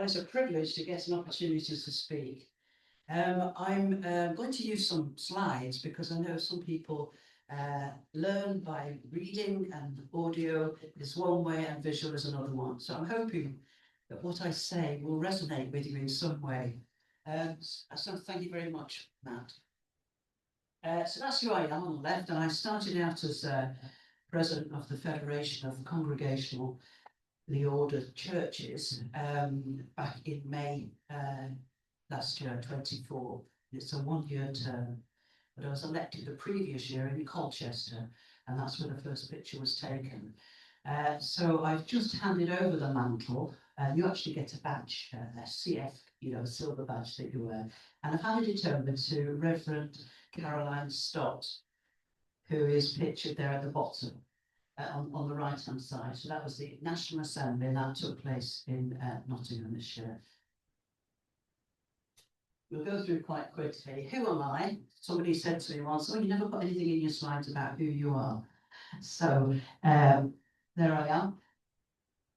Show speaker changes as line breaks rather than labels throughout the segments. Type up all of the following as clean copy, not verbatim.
Well, it's a privilege to get an opportunity to speak. I'm going to use some slides because I know some people learn by reading, and audio is one way and visual is another one. So I'm hoping that what I say will resonate with you in some way. So thank you very much, Matt. So that's who I am on the left, and I started out as president of the Federation of Congregational Ordered Churches back in May last year, 24. It's a one-year term, but I was elected the previous year in Colchester, and that's where the first picture was taken. So I've just handed over the mantle. You actually get a badge, a CF, a silver badge that you wear, and I've handed it over to Reverend Caroline Stott, who is pictured there at the bottom. On the right-hand side. So that was the National Assembly, and that took place in Nottingham this year. We'll go through quite quickly. Who am I? Somebody said to me once, "Oh, you never put anything in your slides about who you are." So there I am.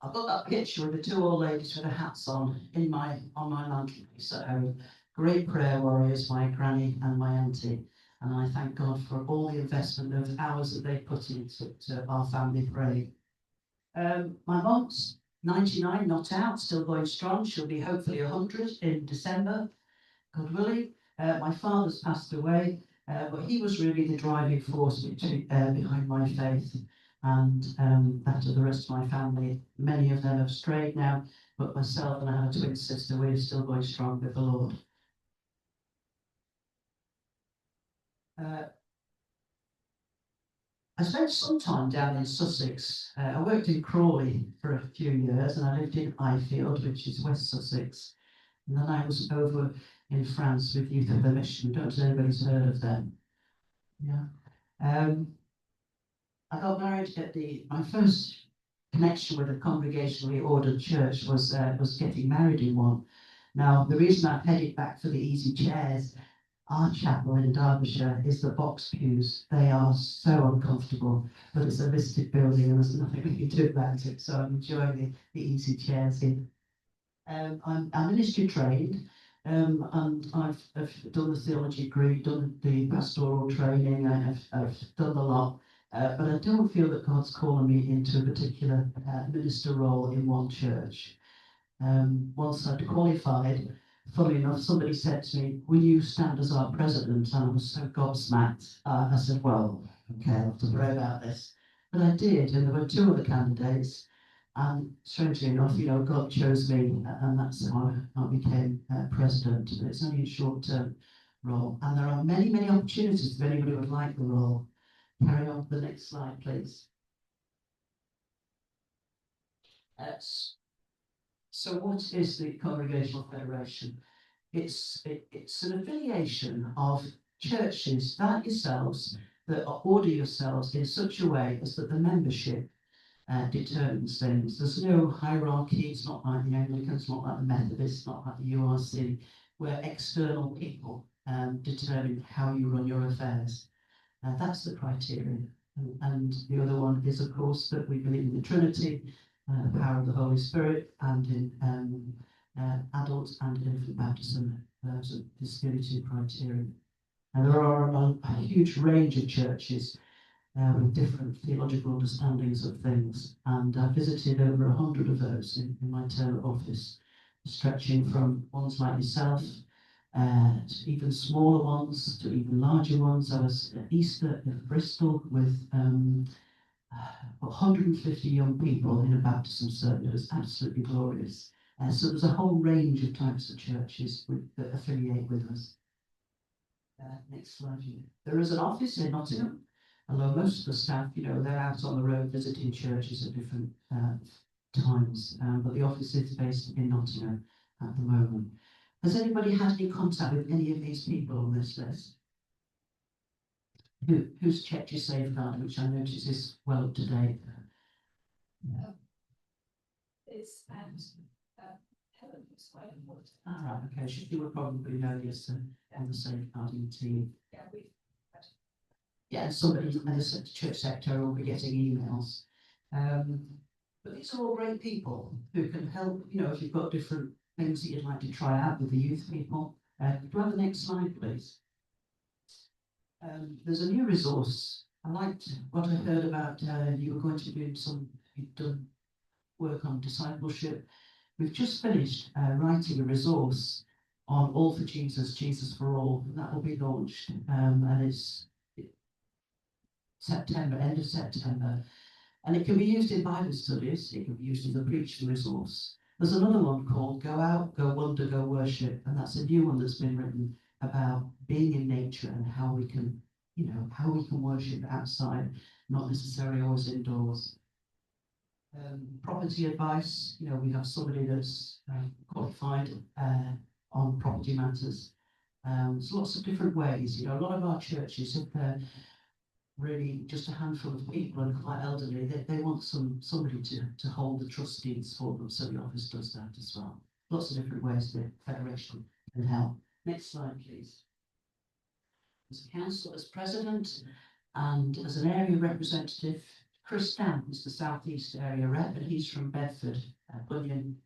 I've got that picture with the two old ladies with their hats on my mantelpiece at home. Great prayer warriors, my granny and my auntie. And I thank God for all the investment of hours that they put into our family praying. My mom's 99, not out, still going strong. She'll be hopefully 100 in December, God willing. My father's passed away, but he was really the driving force behind my faith and that of the rest of my family. Many of them have strayed now, but myself and I have a twin sister, we're still going strong with the Lord. I spent some time down in Sussex. I worked in Crawley for a few years, and I lived in Ifield, which is West Sussex. And then I was over in France with Youth of the Mission. Don't know if anybody's heard of them. Yeah. I got married at my first connection with a congregationally ordered church was getting married in one. Now, the reason I've headed back for the easy chairs, our chapel in Derbyshire is the box pews. They are so uncomfortable, but it's a listed building and there's nothing we can do about it. So I'm enjoying the easy chairs in. I'm ministry trained, and I've done the theology degree, done the pastoral training. I've done a lot, but I don't feel that God's calling me into a particular minister role in one church. Once I'd qualified, funnily enough, somebody said to me, "Will you stand as our president?" And I was so gobsmacked. I said, "Well, okay, I'll have to pray about this." But I did, and there were two other candidates. And strangely enough, God chose me, and that's how I became president. But it's only a short-term role. And there are many, many opportunities if anybody would like the role. Carry on to the next slide, please. So what is the Congregational Federation? It's an affiliation of churches like yourselves that order yourselves in such a way as that the membership determines things. There's no hierarchy. It's not like the Anglicans, not like the Methodists, not like the URC, where external people determine how you run your affairs. That's the criteria. And the other one is, of course, that we believe in the Trinity, the power of the Holy Spirit, and in adult and infant baptism. So this unity criteria. And there are a huge range of churches with different theological understandings of things, and I visited over 100 of those in my term of office, stretching from ones like yourself to even smaller ones to even larger ones. I was at Easter in Bristol with 150 young people in a baptism service. It was absolutely glorious. So there's a whole range of types of churches that affiliate with us. Next slide. There is an office in Nottingham. Although most of the staff, they're out on the road visiting churches at different times, but the office is based in Nottingham at the moment. Has anybody had any contact with any of these people on this list? Who's checked your safeguarding, which I notice is well up to date?
It's Helen who's quite important.
Right, okay, she would probably know this on the safeguarding team.
Yeah,
Yeah, somebody in the church sector will be getting emails. But these are all great people who can help, you know, if you've got different things that you'd like to try out with the youth people. Could you have the next slide, please? There's a new resource. I liked what I heard about you were going to do you've done work on discipleship. We've just finished writing a resource on All for Jesus, Jesus for All, and that will be launched. And it's September, end of September. And it can be used in Bible studies, it can be used as a preaching resource. There's another one called Go Out, Go Wonder, Go Worship, and that's a new one that's been written about being in nature and how we can, you know, how we can worship outside, not necessarily always indoors. Property advice, you know, we have somebody that's qualified on property matters. There's lots of different ways, you know, a lot of our churches, if they're really just a handful of people and quite elderly, they want somebody to hold the trust deeds for them, so the office does that as well. Lots of different ways the Federation can help. Next slide, please. As a council, as president, and as an area representative, Chris Stamp is the South East area rep, and he's from Bedford, Bunyan.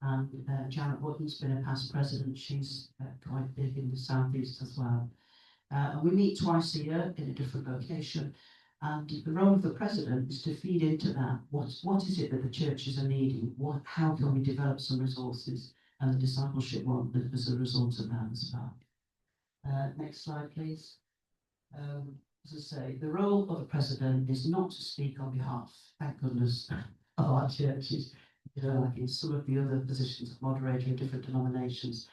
And Janet Woodden's been a past president. She's quite big in the South East as well. We meet twice a year in a different location, and the role of the president is to feed into that. What is it that the churches are needing? How can we develop some resources? And the discipleship one as a result of that as well. Next slide, please. As I say, the role of the president is not to speak on behalf, thank goodness, of our churches. You know, like in some of the other positions of moderator in different denominations,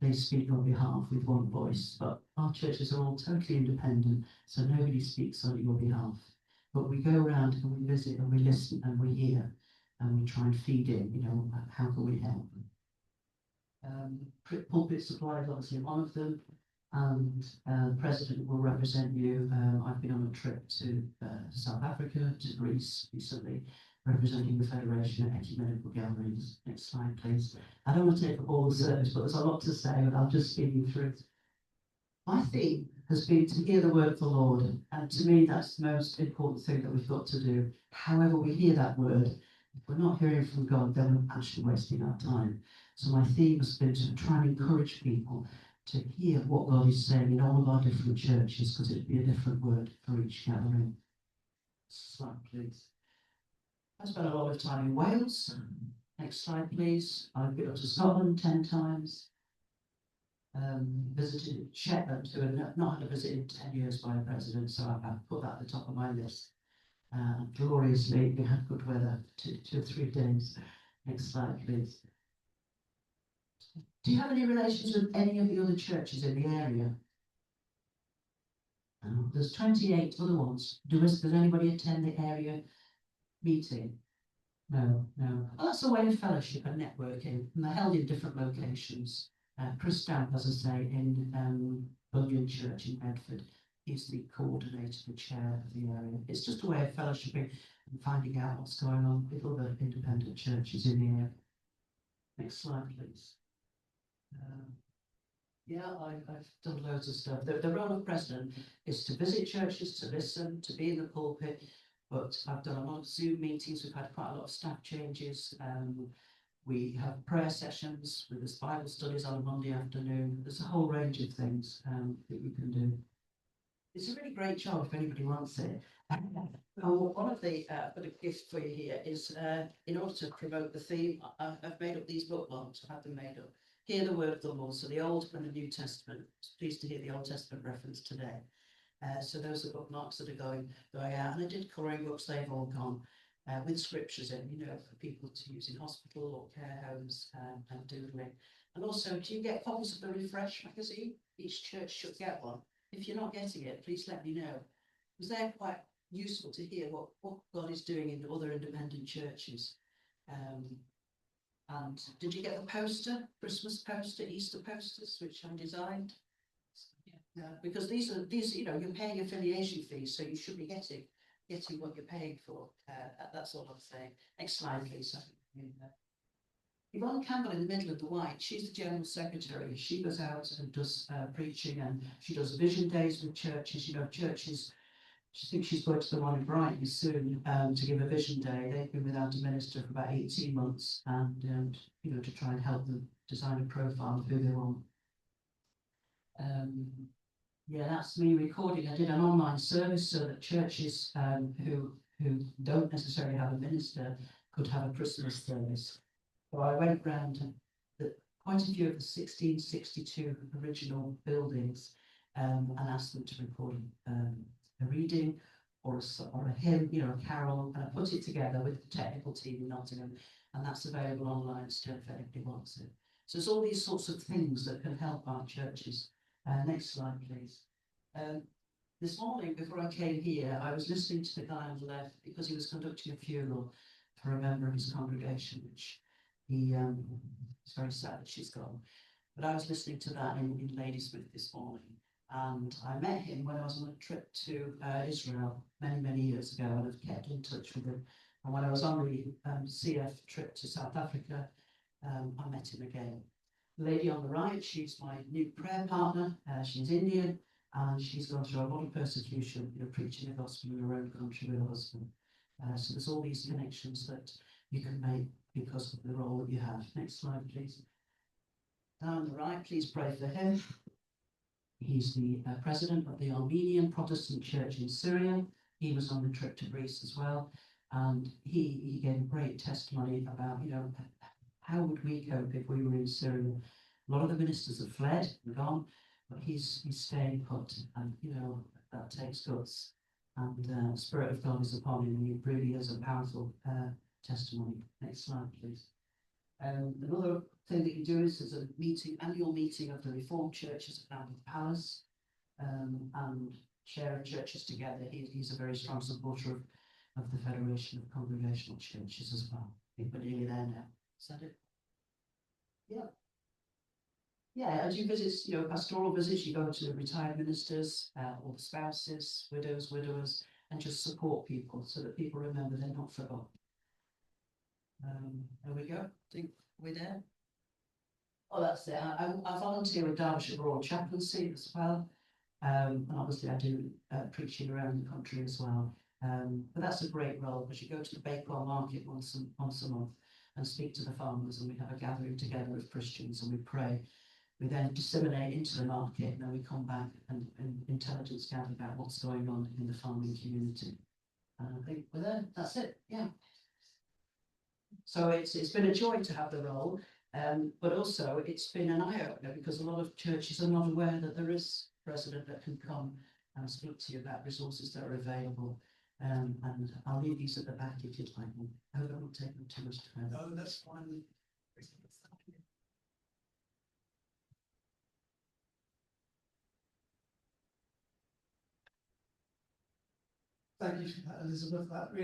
they speak on behalf with one voice, but our churches are all totally independent, so nobody speaks on your behalf. But we go around and we visit and we listen and we hear and we try and feed in, you know, how can we help? Pulpit supply is obviously one of them, and the president will represent you. I've been on a trip to South Africa, to Greece recently, representing the Federation at ecumenical gatherings. Next slide, please. I don't want to take up all the service, but there's a lot to say, but I'll just speed you through it. My theme has been to hear the word of the Lord, and to me that's the most important thing that we've got to do. However we hear that word, if we're not hearing from God, then we're actually wasting our time. So my theme has been to try and encourage people to hear what God is saying in all of our different churches, because it'd be a different word for each gathering. Slide, please. I spent a lot of time in Wales. Next slide, please. I've been up to Scotland 10 times. Visited Shetland, who had not had a visit in 10 years by a president, so I've put that at the top of my list. Gloriously, we had good weather, two or 3 days. Next slide, please. Do you have any relations with any of the other churches in the area? There's 28 other ones. Does anybody attend the area meeting? No. Well, that's a way of fellowship and networking, and they're held in different locations. Chris Stamp, as I say, in Bunyan Church in Bedford, he's the coordinator, the chair of the area. It's just a way of fellowshipping and finding out what's going on with other independent churches in the area. Next slide, please. I've done loads of stuff. The role of president is to visit churches, to listen, to be in the pulpit, but I've done a lot of Zoom meetings. We've had quite a lot of staff changes. We have prayer sessions with us, Bible studies on a Monday afternoon. There's a whole range of things that you can do. It's a really great job if anybody wants it. One of the bit of gift for you here is in order to promote the theme, I've made up these bookmarks. I've had them made up. Hear the word of the Lord, so the Old and the New Testament. Pleased to hear the Old Testament reference today. So those are bookmarks that are going out. And I did colouring books, they've all gone with scriptures in, you know, for people to use in hospital or care homes and doodling. And also, do you get copies of the Refresh magazine? Each church should get one. If you're not getting it, please let me know, because they're quite useful to hear what God is doing in other independent churches. And did you get the poster, Christmas poster, Easter posters, which I designed? Yeah, because these, you know, you're paying affiliation fees, so you should be getting what you're paying for. That's all I'm saying. Next slide, please. Yvonne Campbell in the middle of the white, she's the General Secretary. She goes out and does preaching, and she does vision days with churches. You know, churches She thinks she's going to the one in Brighton soon to give a vision day. They've been without a minister for about 18 months, and you know, to try and help them design a profile of who they want. Yeah, that's me recording. I did an online service so that churches who don't necessarily have a minister could have a Christmas service. So I went round quite a few of the 1662 original buildings and asked them to record a reading or a hymn, you know, a carol, and I put it together with the technical team in Nottingham, and that's available online still if anybody wants it. So it's all these sorts of things that can help our churches. Next slide, please. This morning, before I came here, I was listening to the guy on the left because he was conducting a funeral for a member of his congregation, which he is very sad that she's gone. But I was listening to that in Ladysmith this morning, and I met him when I was on a trip to Israel many years ago, and I've kept in touch with him. And when I was on the CF trip to South Africa, I met him again. The lady on the right, she's my new prayer partner. She's Indian, and she's gone through a lot of persecution, you know, preaching the gospel in her own country with her husband. So there's all these connections that you can make because of the role that you have. Next slide, please. Down on the right, please pray for him. He's the president of the Armenian Protestant Church in Syria. He was on the trip to Greece as well, and he gave a great testimony about, you know, how would we cope if we were in Syria? A lot of the ministers have fled and gone, but he's staying put, and you know that takes guts. And the Spirit of God is upon him, and he really is a powerful testimony. Next slide, please. Another thing that you do is there's a annual meeting of the Reformed churches at Lambeth Palace, and sharing churches together. He's a very strong supporter of the Federation of Congregational Churches as well. I think we're nearly there now. Is that it? Yeah. Yeah, as you visit, you know, pastoral visits, you go to retired ministers, or spouses, widows, widowers, and just support people so that people remember they're not forgotten. There we go. I think we're there. Oh, that's it. I volunteer with Derbyshire Royal Chaplaincy as well. And obviously I do preaching around the country as well. But that's a great role because you go to the Bakewell Market once a month and speak to the farmers, and we have a gathering together of Christians and we pray. We then disseminate into the market, and then we come back and intelligence gather about what's going on in the farming community. And I think we're there. That's it. Yeah. So it's been a joy to have the role, but also it's been an eye-opener because a lot of churches are not aware that there is a president that can come and speak to you about resources that are available. And I'll leave these at the back if you'd like them. I hope I won't take them too much time.
No, that's fine. Thank you for that, Elisabeth. That really